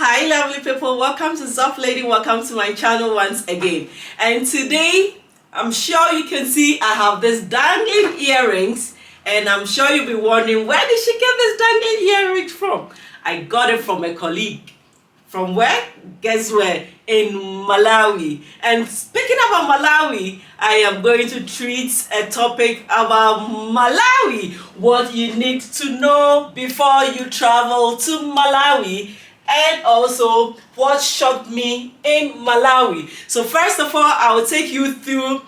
Hi lovely people, welcome to Zopplady, welcome to my channel once again. And today, I'm sure you can see I have this dangling earrings, and I'm sure you'll be wondering, where did she get this dangling earrings from? I got it from a colleague. From where? Guess where? In Malawi. And speaking about Malawi, I am going to treat a topic about Malawi, what you need to know before you travel to Malawi, and also what shocked me in Malawi. So first of all, I will take you through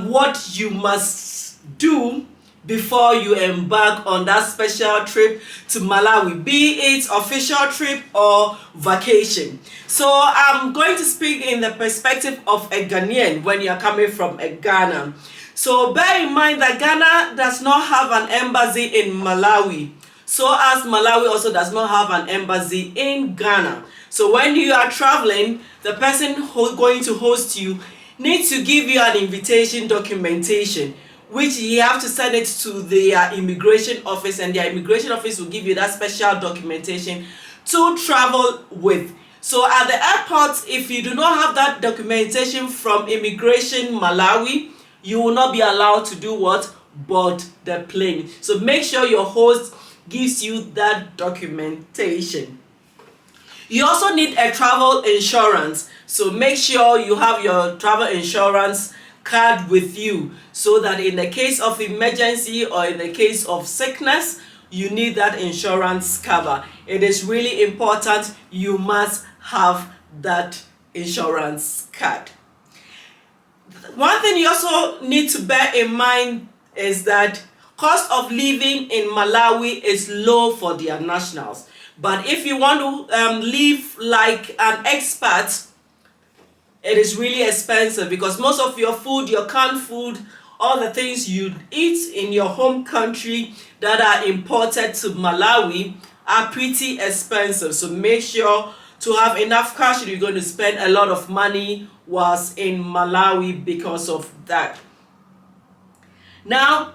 what you must do before you embark on that special trip to Malawi, be it official trip or vacation. So I'm going to speak in the perspective of a Ghanaian when you're coming from Ghana. So bear in mind that Ghana does not have an embassy in Malawi, so as Malawi also does not have an embassy in Ghana. So when you are traveling, the person going to host you needs to give you an invitation documentation, which you have to send it to their immigration office, and their immigration office will give you that special documentation to travel with. So at the airport, if you do not have that documentation from Immigration Malawi, you will not be allowed to do what? Board the plane. So make sure your host gives you that documentation. You also need a travel insurance. So make sure you have your travel insurance card with you, so that in the case of emergency or in the case of sickness, you need that insurance cover. It is really important. You must have that insurance card. One thing you also need to bear in mind is that cost of living in Malawi is low for their nationals. But if you want to live like an expat, it is really expensive, because most of your food, your canned food, all the things you eat in your home country that are imported to Malawi are pretty expensive. So make sure to have enough cash if you're going to spend a lot of money whilst in Malawi because of that. Now,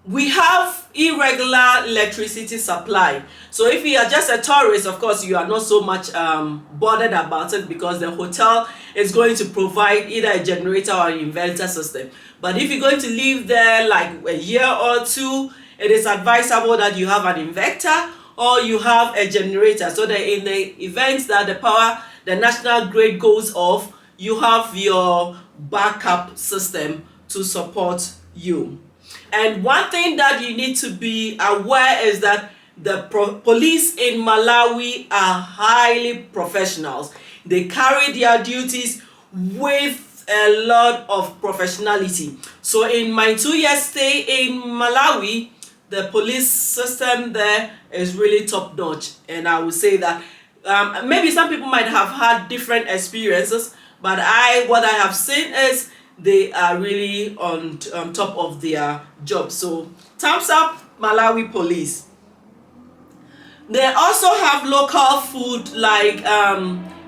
we have irregular electricity supply. So if you are just a tourist, of course, you are not so much bothered about it, because the hotel is going to provide either a generator or an inverter system. But if you're going to live there like a year or two, it is advisable that you have an inverter or you have a generator, so that in the event that the national grid goes off, you have your backup system to support you. And one thing that you need to be aware is that the police in Malawi are highly professionals. They carry their duties with a lot of professionality. So in my 2-year stay in Malawi, the police system there is really top notch. And I would say that maybe some people might have had different experiences, but what I have seen is they are really on top of their job. So thumbs up, Malawi police. They also have local food like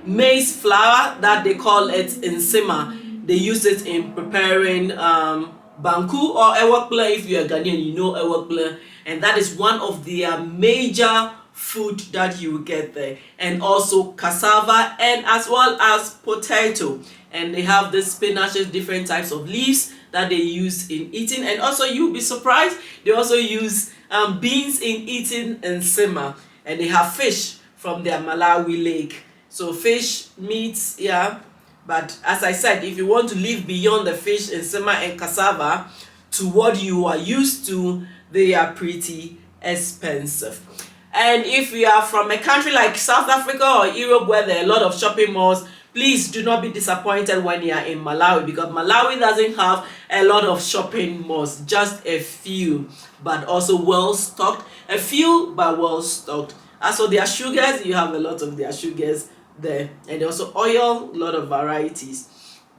maize flour that they call it insima. They use it in preparing banku or ewakple. If you're Ghanaian, you know ewakple, and that is one of their major food that you will get there. And also cassava, and as well as potato. And they have the spinaches, different types of leaves that they use in eating. And also, you'll be surprised, they also use beans in eating nsima. And they have fish from their Malawi lake. So fish, meats, yeah. But as I said, if you want to live beyond the fish, nsima and cassava to what you are used to, they are pretty expensive. And if you are from a country like South Africa or Europe, where there are a lot of shopping malls, please do not be disappointed when you are in Malawi, because Malawi doesn't have a lot of shopping malls, just a few, but also well stocked. A few, but well stocked. As for their sugars, you have a lot of their sugars there, and also oil, a lot of varieties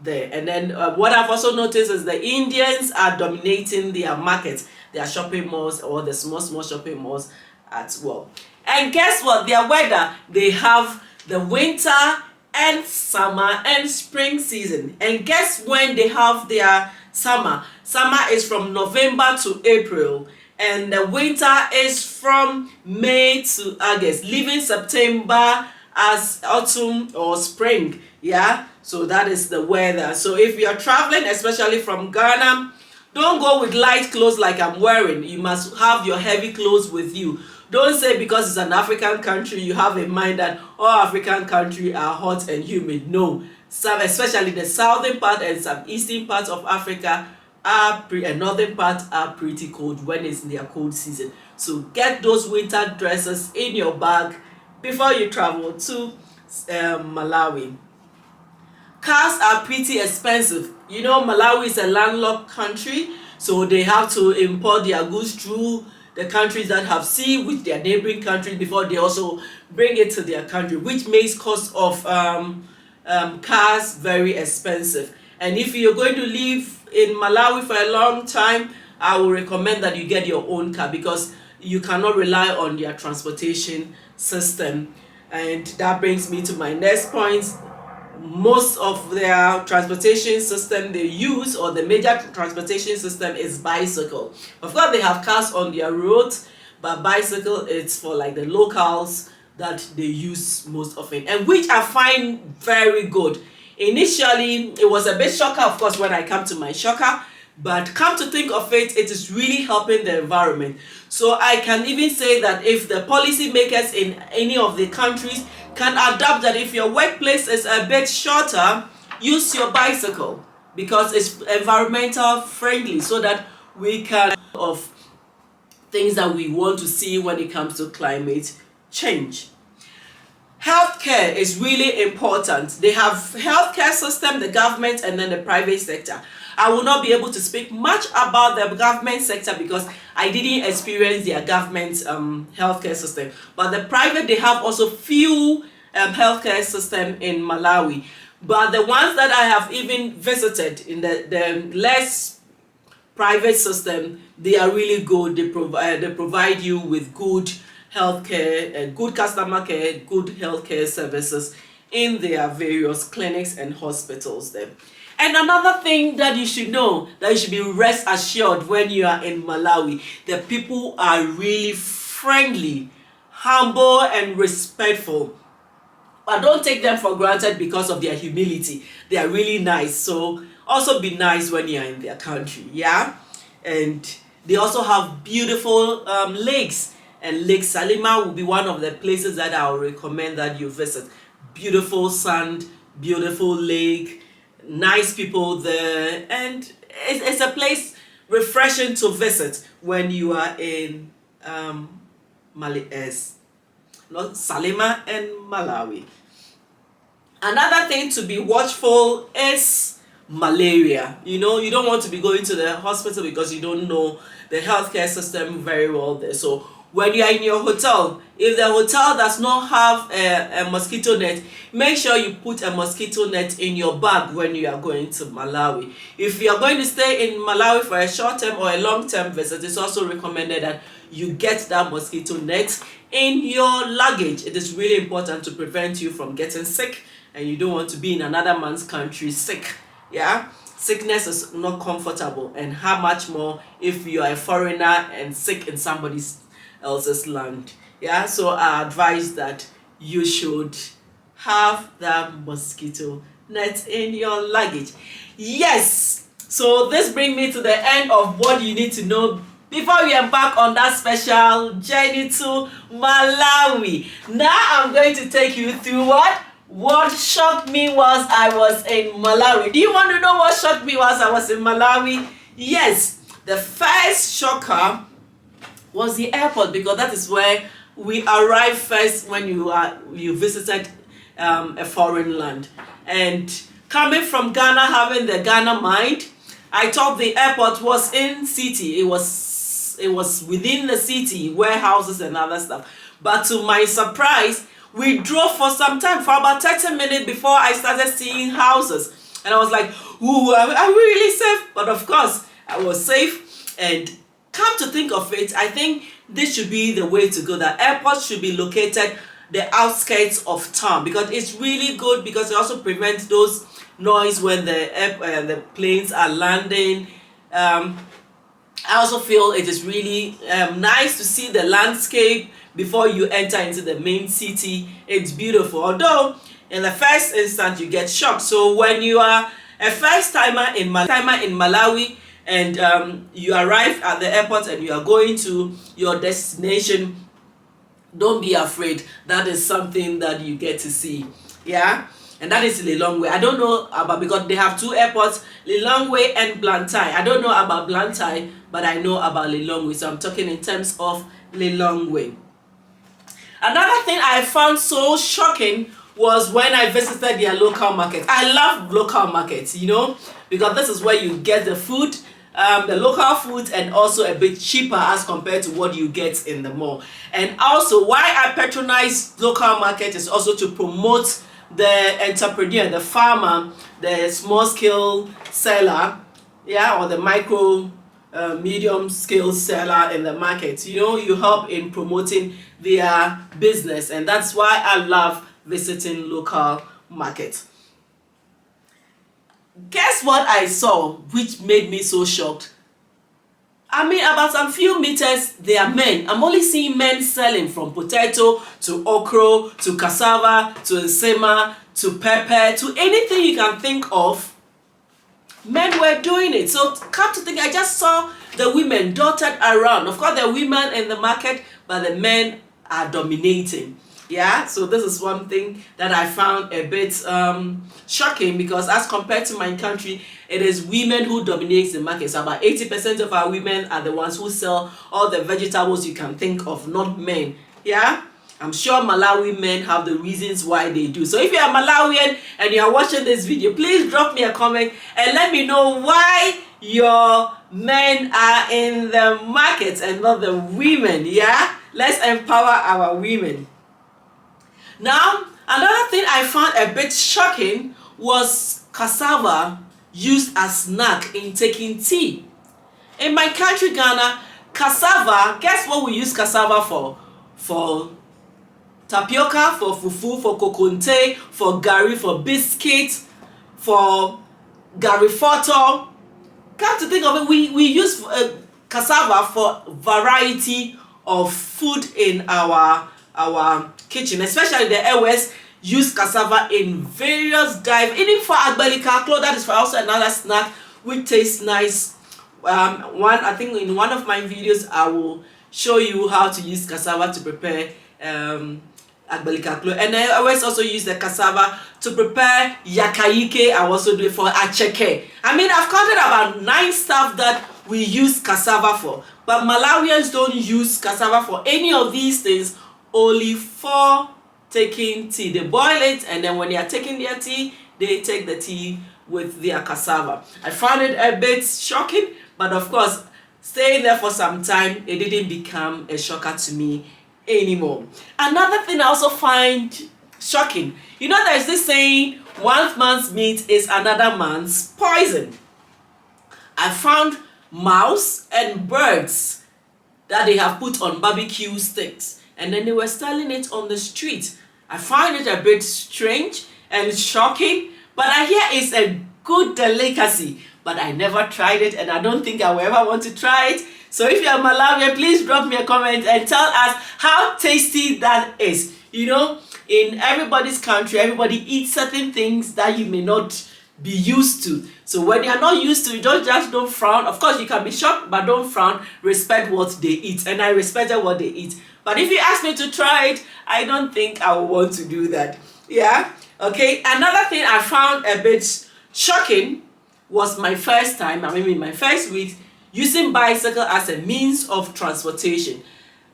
there. And then what I've also noticed is the Indians are dominating their markets, their shopping malls, or the small shopping malls as well. And guess what? Their weather, they have the winter and summer and spring season. And guess when they have their summer? Summer is from November to April, and the winter is from May to August, leaving September as autumn or spring. Yeah, so that is the weather. So if you are traveling, especially from Ghana, don't go with light clothes like I'm wearing. You must have your heavy clothes with you. Don't say because it's an African country you have in mind that all African countries are hot and humid. No, some, especially the southern part and some eastern parts of Africa are and northern parts are pretty cold when it's their cold season. So get those winter dresses in your bag before you travel to Malawi. Cars are pretty expensive. You know, Malawi is a landlocked country, so they have to import their goods through the countries that have sea with their neighboring countries before they also bring it to their country, which makes cost of cars very expensive. And if you're going to live in Malawi for a long time, I will recommend that you get your own car because you cannot rely on their transportation system. And that brings me to my next point. Most of their transportation system they use, or the major transportation system, is bicycle. Of course they have cars on their roads, but bicycle is for like the locals that they use most often, and which I find very good. Initially it was a bit shocker, of course, when I come to my shocker, but come to think of it, it is really helping the environment. So I can even say that if the policy makers in any of the countries can adapt that, if your workplace is a bit shorter, use your bicycle because it's environmental friendly, so that we can of things that we want to see when it comes to climate change. Healthcare is really important. They have healthcare system, the government, and then the private sector. I will not be able to speak much about the government sector because I didn't experience their government healthcare system. But the private, they have also few healthcare system in Malawi. But the ones that I have even visited in the less private system, they are really good. They provide you with good healthcare, good customer care, good healthcare services in their various clinics and hospitals there. And another thing that you should know, that you should be rest assured when you are in Malawi, the people are really friendly, humble, and respectful. But don't take them for granted because of their humility. They are really nice. So also be nice when you are in their country. Yeah. And they also have beautiful lakes. And Lake Salima will be one of the places that I will recommend that you visit. Beautiful sand, beautiful lake, nice people there, and it's a place refreshing to visit when you are in Salima and Malawi. Another thing to be watchful is malaria. You know, you don't want to be going to the hospital because you don't know the healthcare system very well there. So when you are in your hotel, if the hotel does not have a mosquito net, make sure you put a mosquito net in your bag when you are going to Malawi. If you are going to stay in Malawi for a short-term or a long-term visit, it's also recommended that you get that mosquito net in your luggage. It is really important to prevent you from getting sick, and you don't want to be in another man's country sick. Yeah, sickness is not comfortable, and how much more if you are a foreigner and sick in somebody else's land. Yeah, so I advise that you should have that mosquito net in your luggage. Yes, so this brings me to the end of what you need to know before we embark on that special journey to Malawi. Now I'm going to take you through what shocked me whilst I was in Malawi. Do you want to know what shocked me whilst I was in Malawi? Yes, the first shocker was the airport, because that is where we arrived first when you visited a foreign land. And coming from Ghana, having the Ghana mind, I thought the airport was in city. It was within the city, warehouses and other stuff. But to my surprise, we drove for some time, for about 30 minutes before I started seeing houses. And I was like, ooh, are we really safe? But of course, I was safe. And come to think of it, I think this should be the way to go. The airport should be located the outskirts of town, because it's really good, because it also prevents those noise when the planes are landing. I also feel it is really nice to see the landscape before you enter into the main city. It's beautiful, although in the first instance you get shocked. So when you are a first timer in Malawi, and you arrive at the airport and you are going to your destination, don't be afraid. That is something that you get to see. Yeah, and that is Lilongwe. I don't know about, because they have two airports, Lilongwe and Blantyre. I don't know about Blantyre, but I know about Lilongwe, so I'm talking in terms of Lilongwe. Another thing I found so shocking was when I visited their local market. I love local markets, you know, because this is where you get the food, the local food, and also a bit cheaper as compared to what you get in the mall. And also, why I patronize local market is also to promote the entrepreneur, the farmer, the small scale seller, yeah, or the micro medium scale seller in the market. You know, you help in promoting their business, and that's why I love visiting local markets. Guess what I saw which made me so shocked? I mean, about some few meters, there are men. I'm only seeing men selling from potato to okra to cassava to nsema to pepper to anything you can think of. Men were doing it. So come to think, I just saw the women dotted around. Of course, there are women in the market, but the men are dominating. Yeah, so this is one thing that I found a bit shocking, because as compared to my country, it is women who dominate the market. So about 80% of our women are the ones who sell all the vegetables you can think of, not men. Yeah, I'm sure Malawi men have the reasons why they do. So if you are Malawian and you are watching this video, please drop me a comment and let me know why your men are in the market and not the women. Yeah, let's empower our women. Now, another thing I found a bit shocking was cassava used as snack in taking tea. In my country, Ghana, cassava, guess what we use cassava for? For tapioca, for fufu, for kokonte, for gari, for biscuit, for garifoto. Come to think of it, we use cassava for variety of food in our kitchen, especially the airways use cassava in various even for agbalikaklo, that is for also another snack which tastes nice. I think in one of my videos I will show you how to use cassava to prepare agbalikaklo, and I always also use the cassava to prepare yakaike. I also do it for acheke. I mean, I've counted about 9 stuff that we use cassava for, but Malawians don't use cassava for any of these things, only for taking tea. They boil it, and then when they are taking their tea, they take the tea with their cassava. I found it a bit shocking, but of course, staying there for some time, it didn't become a shocker to me anymore. Another thing I also find shocking, you know, there's this saying, one man's meat is another man's poison. I found mouse and birds that they have put on barbecue sticks, and then they were selling it on the street. I find it a bit strange and shocking, but I hear it's a good delicacy, but I never tried it, and I don't think I will ever want to try it. So if you're Malawian, please drop me a comment and tell us how tasty that is. You know, in everybody's country, everybody eats certain things that you may not be used to. So when you're not used to it, don't frown. Of course, you can be shocked, but don't frown. Respect what they eat, and I respected what they eat. But if you ask me to try it, I don't think I will want to do that. Yeah, okay. Another thing I found a bit shocking was my first time, my first week, using bicycle as a means of transportation.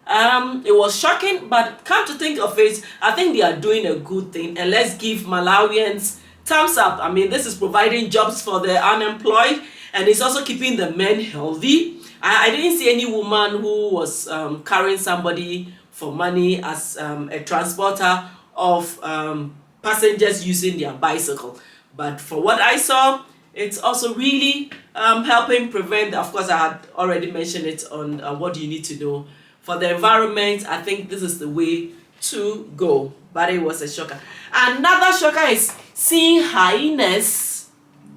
It was shocking, but come to think of it, I think they are doing a good thing, and let's give Malawians thumbs up. I mean, this is providing jobs for the unemployed, and it's also keeping the men healthy. I didn't see any woman who was carrying somebody for money as a transporter of passengers using their bicycle. But for what I saw, it's also really helping prevent, of course, I had already mentioned it on what do you need to know. For the environment, I think this is the way to go. But it was a shocker. Another shocker is seeing hyenas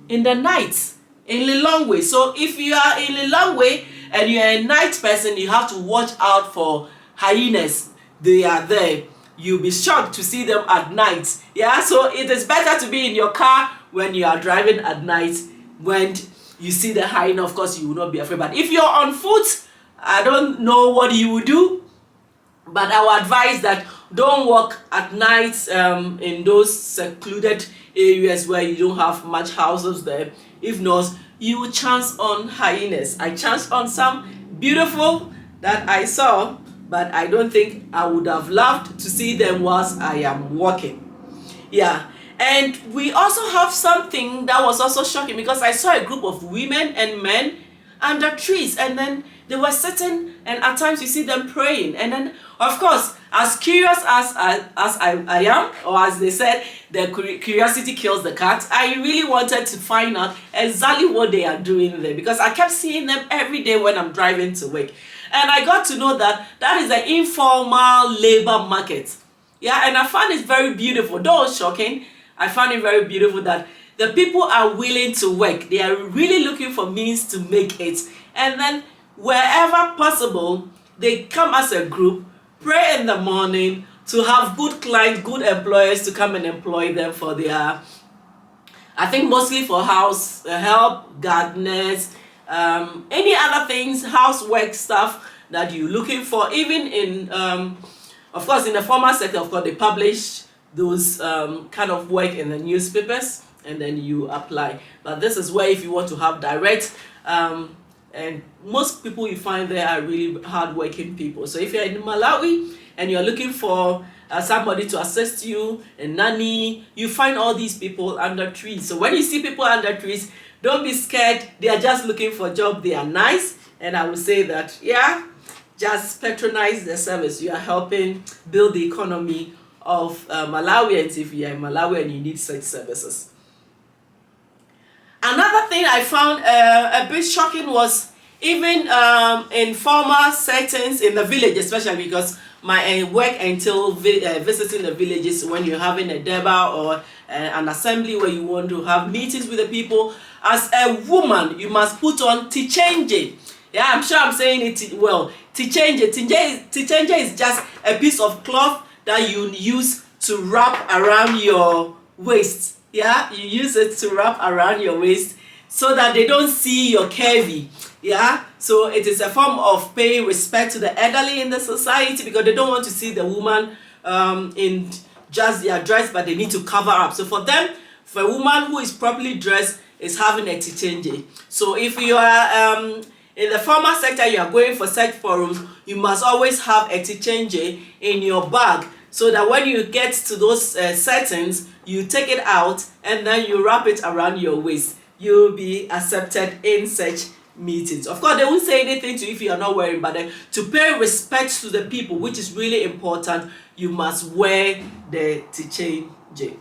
in the night in Lilongwe. So if you are in Lilongwe and you're a night person, you have to watch out for hyenas. They are there. You'll be shocked to see them at night. Yeah, so it is better to be in your car when you are driving at night. When you see the hyena, of course, you will not be afraid. But if you're on foot, I don't know what you will do, but I would advise that don't walk at night in those secluded areas where you don't have much houses there. If not, you will chance on hyenas. I chanced on some beautiful that I saw, but I don't think I would have loved to see them whilst I am walking. Yeah, and we also have something that was also shocking, because I saw a group of women and men under trees, and then they were sitting, and at times you see them praying. And then, of course, as curious as I am, or as they said, the curiosity kills the cat, I really wanted to find out exactly what they are doing there, because I kept seeing them every day when I'm driving to work. And I got to know that that is an informal labor market. Yeah, and I found it very beautiful. Though shocking, I found it very beautiful that the people are willing to work. They are really looking for means to make it. And then wherever possible, they come as a group, pray in the morning to have good clients, good employers to come and employ them for their, I think mostly for house help, gardeners, any other things, housework stuff that you're looking for. Even in, of course, in the formal sector, of course, they publish those kind of work in the newspapers, and then you apply. But this is where if you want to have direct, and most people you find there are really hardworking people. So if you're in Malawi and you're looking for somebody to assist you, a nanny, you find all these people under trees. So when you see people under trees, don't be scared. They are just looking for a job. They are nice. And I would say that, yeah, just patronize the service. You are helping build the economy of Malawians if you are in Malawi and you need such services. Another thing I found a bit shocking was even in formal settings in the village, especially because my work entails visiting the villages when you're having a deba or an assembly where you want to have meetings with the people. As a woman, you must put on tichenje. Yeah, I'm sure I'm saying it well. Tichenje. Tichenje is just a piece of cloth that you use to wrap around your waist. Yeah, you use it to wrap around your waist so that they don't see your curvy. Yeah, so it is a form of paying respect to the elderly in the society, because they don't want to see the woman in just their dress, but they need to cover up. So for them, for a woman who is properly dressed, is having a tichenje. So if you are in the formal sector, you are going for such forums, you must always have a tichenje in your bag, so that when you get to those settings, you take it out and then you wrap it around your waist. You'll be accepted in such meetings. Of course, they won't say anything to you if you are not wearing, but then to pay respect to the people, which is really important, you must wear the tichenje.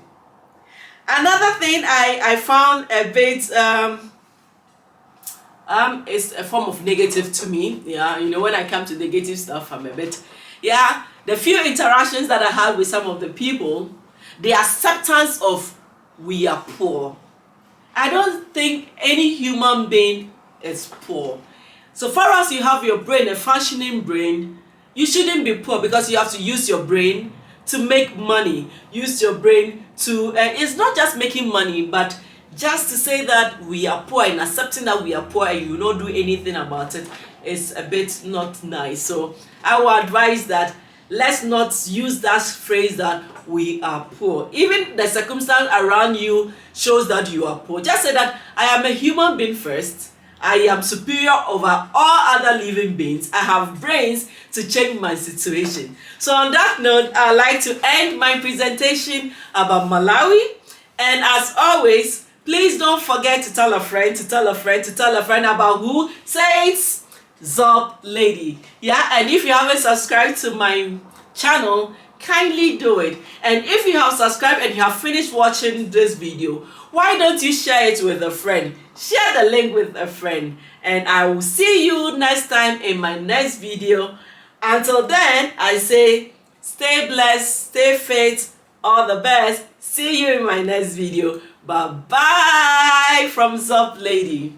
Another thing I found a bit is a form of negative to me. Yeah, you know, when I come to negative stuff, I'm a bit, yeah, the few interactions that I had with some of the people, the acceptance of we are poor. I don't think any human being is poor. So far as you have your brain, a functioning brain, you shouldn't be poor, because you have to use your brain to make money. Use your brain to, it's not just making money, but just to say that we are poor and accepting that we are poor and you will not do anything about it is a bit not nice. So I would advise that let's not use that phrase that we are poor. Even the circumstance around you shows that you are poor. Just say that I am a human being first. I am superior over all other living beings. I have brains to change my situation. So on that note, I'd like to end my presentation about Malawi. And as always, please don't forget to tell a friend, to tell a friend, to tell a friend about who? Say it's Zopplady. Yeah, and if you haven't subscribed to my channel, kindly do it. And if you have subscribed and you have finished watching this video, why don't you share it with a friend? Share the link with a friend. And I will see you next time in my next video. Until then, I say stay blessed, stay fit, all the best. See you in my next video. Bye bye from Zopplady.